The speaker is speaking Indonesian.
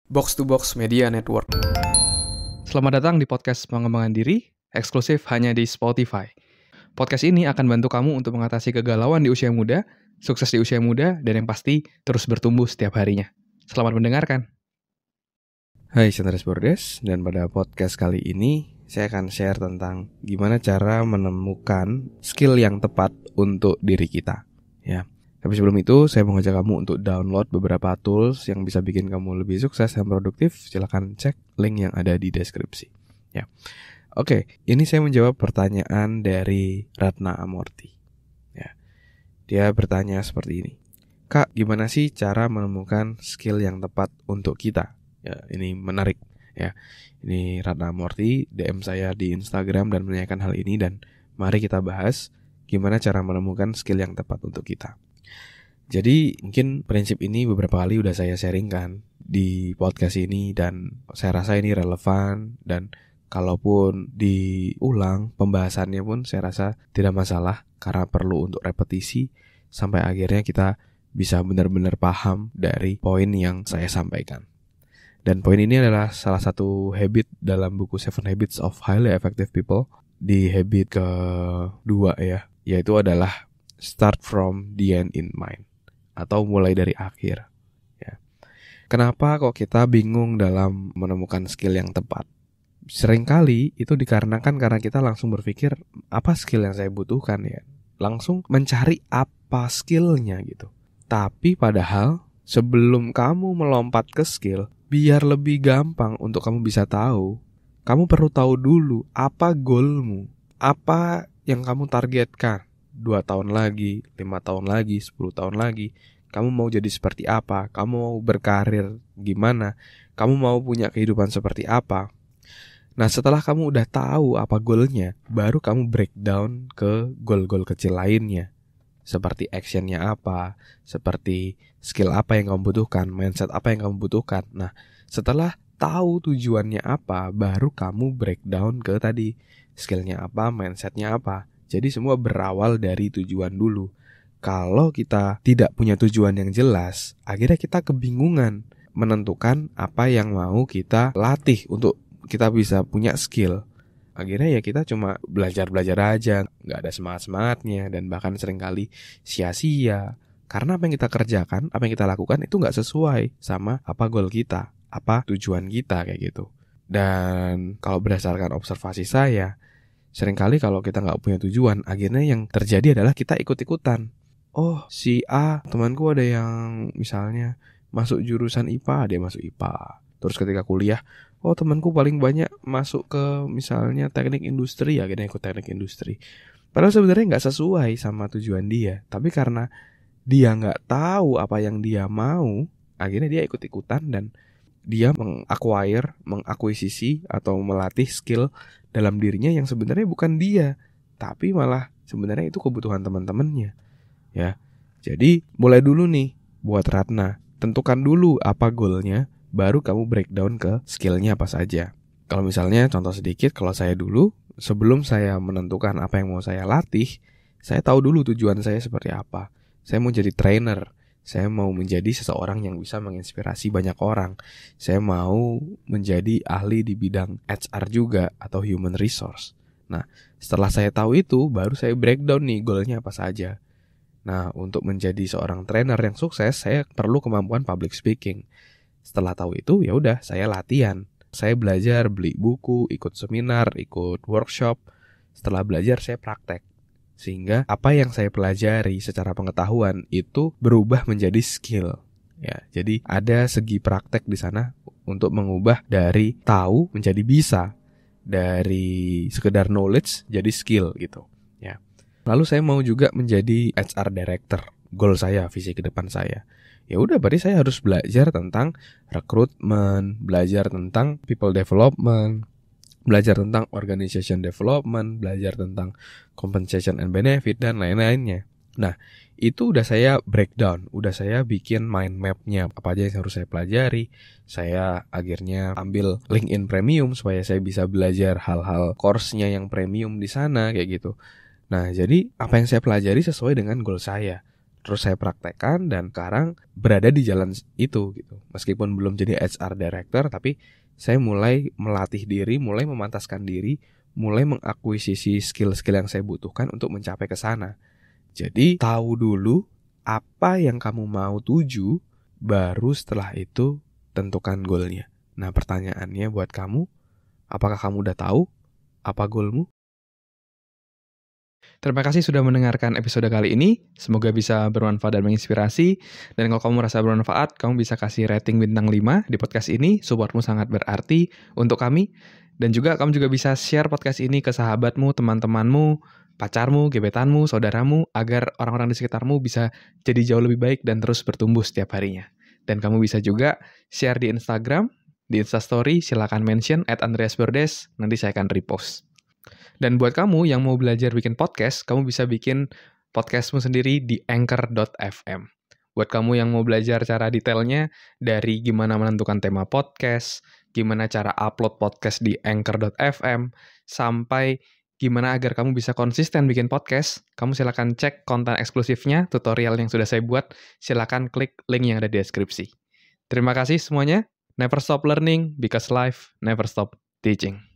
Box to Box Media Network. Selamat datang di podcast pengembangan diri, eksklusif hanya di Spotify. Podcast ini akan bantu kamu untuk mengatasi kegalauan di usia muda, sukses di usia muda, dan yang pasti terus bertumbuh setiap harinya. Selamat mendengarkan. Hai, saya Andres Bordes, dan pada podcast kali ini saya akan share tentang gimana cara menemukan skill yang tepat untuk diri kita. Ya. Tapi sebelum itu, saya mengajak kamu untuk download beberapa tools yang bisa bikin kamu lebih sukses dan produktif. Silakan cek link yang ada di deskripsi. Ya. Oke, ini saya menjawab pertanyaan dari Ratna Amorti. Ya. Dia bertanya seperti ini. Kak, gimana sih cara menemukan skill yang tepat untuk kita? Ya, ini menarik. Ya. Ini Ratna Amorti DM saya di Instagram dan menanyakan hal ini, dan mari kita bahas gimana cara menemukan skill yang tepat untuk kita. Jadi mungkin prinsip ini beberapa kali udah saya sharingkan di podcast ini, dan saya rasa ini relevan, dan kalaupun diulang pembahasannya pun saya rasa tidak masalah, karena perlu untuk repetisi sampai akhirnya kita bisa benar-benar paham dari poin yang saya sampaikan. Dan poin ini adalah salah satu habit dalam buku 7 Habits of Highly Effective People. Di habit kedua ya, yaitu adalah start from the end in mind, atau mulai dari akhir. Ya. Kenapa kok kita bingung dalam menemukan skill yang tepat? Seringkali itu dikarenakan karena kita langsung berpikir, apa skill yang saya butuhkan ya? Langsung mencari apa skillnya gitu. Tapi padahal sebelum kamu melompat ke skill, biar lebih gampang untuk kamu bisa tahu, kamu perlu tahu dulu apa goalmu, apa yang kamu targetkan. 2 tahun lagi, 5 tahun lagi, 10 tahun lagi, kamu mau jadi seperti apa? Kamu mau berkarir gimana? Kamu mau punya kehidupan seperti apa? Nah, setelah kamu udah tahu apa goalnya, baru kamu breakdown ke goal-goal kecil lainnya. Seperti actionnya apa, seperti skill apa yang kamu butuhkan, mindset apa yang kamu butuhkan. Nah, setelah tahu tujuannya apa, baru kamu breakdown ke tadi, skillnya apa, mindsetnya apa. Jadi semua berawal dari tujuan dulu. Kalau kita tidak punya tujuan yang jelas, akhirnya kita kebingungan menentukan apa yang mau kita latih untuk kita bisa punya skill. Akhirnya ya kita cuma belajar-belajar aja, gak ada semangat-semangatnya, dan bahkan seringkali sia-sia. Karena apa yang kita kerjakan, apa yang kita lakukan itu gak sesuai sama apa goal kita, apa tujuan kita kayak gitu. Dan kalau berdasarkan observasi saya, seringkali kalau kita nggak punya tujuan, akhirnya yang terjadi adalah kita ikut-ikutan. Oh, si A, temanku ada yang misalnya masuk jurusan IPA, dia masuk IPA. Terus ketika kuliah, oh temanku paling banyak masuk ke misalnya teknik industri, akhirnya ikut teknik industri. Padahal sebenarnya nggak sesuai sama tujuan dia. Tapi karena dia nggak tahu apa yang dia mau, akhirnya dia ikut-ikutan, dan dia mengakuisisi atau melatih skill dalam dirinya yang sebenarnya bukan dia, tapi malah sebenarnya itu kebutuhan teman-temannya. Ya. Jadi mulai dulu nih buat Ratna, tentukan dulu apa goalnya, baru kamu breakdown ke skillnya apa saja. Kalau misalnya contoh sedikit, kalau saya dulu, sebelum saya menentukan apa yang mau saya latih, saya tahu dulu tujuan saya seperti apa. Saya mau jadi trainer, saya mau menjadi seseorang yang bisa menginspirasi banyak orang. Saya mau menjadi ahli di bidang HR juga, atau human resource. Nah, setelah saya tahu itu, baru saya breakdown nih goalnya apa saja. Nah, untuk menjadi seorang trainer yang sukses, saya perlu kemampuan public speaking. Setelah tahu itu, ya udah, saya latihan. Saya belajar, beli buku, ikut seminar, ikut workshop. Setelah belajar, saya praktek. Sehingga apa yang saya pelajari secara pengetahuan itu berubah menjadi skill. Ya, jadi ada segi praktek di sana untuk mengubah dari tahu menjadi bisa, dari sekedar knowledge jadi skill gitu. Ya. Lalu saya mau juga menjadi HR director. Goal saya, visi ke depan saya. Ya udah, berarti saya harus belajar tentang rekrutmen, belajar tentang people development, belajar tentang organization development, belajar tentang compensation and benefit, dan lain-lainnya. Nah, itu udah saya breakdown, udah saya bikin mind map-nya, apa aja yang harus saya pelajari. Saya akhirnya ambil LinkedIn Premium supaya saya bisa belajar hal-hal course-nya yang premium di sana, kayak gitu. Nah, jadi apa yang saya pelajari sesuai dengan goal saya. terus saya praktekkan dan sekarang berada di jalan itu gitu. Meskipun belum jadi HR director, tapi saya mulai melatih diri, mulai memantaskan diri, mulai mengakuisisi skill-skill yang saya butuhkan untuk mencapai ke sana. Jadi tahu dulu apa yang kamu mau tuju, baru setelah itu tentukan goalnya. Nah, pertanyaannya buat kamu, apakah kamu udah tahu apa goalmu? Terima kasih sudah mendengarkan episode kali ini. Semoga bisa bermanfaat dan menginspirasi. Dan kalau kamu merasa bermanfaat, kamu bisa kasih rating bintang 5 di podcast ini. Supportmu sangat berarti untuk kami. Dan juga kamu juga bisa share podcast ini ke sahabatmu, teman-temanmu, pacarmu, gebetanmu, saudaramu, agar orang-orang di sekitarmu bisa jadi jauh lebih baik dan terus bertumbuh setiap harinya. Dan kamu bisa juga share di Instagram, di Instastory, silakan mention @andreasbordes, nanti saya akan repost. Dan buat kamu yang mau belajar bikin podcast, kamu bisa bikin podcastmu sendiri di anchor.fm. Buat kamu yang mau belajar cara detailnya, dari gimana menentukan tema podcast, gimana cara upload podcast di anchor.fm, sampai gimana agar kamu bisa konsisten bikin podcast, kamu silakan cek konten eksklusifnya, tutorial yang sudah saya buat, silakan klik link yang ada di deskripsi. Terima kasih semuanya. Never stop learning, because life never stop teaching.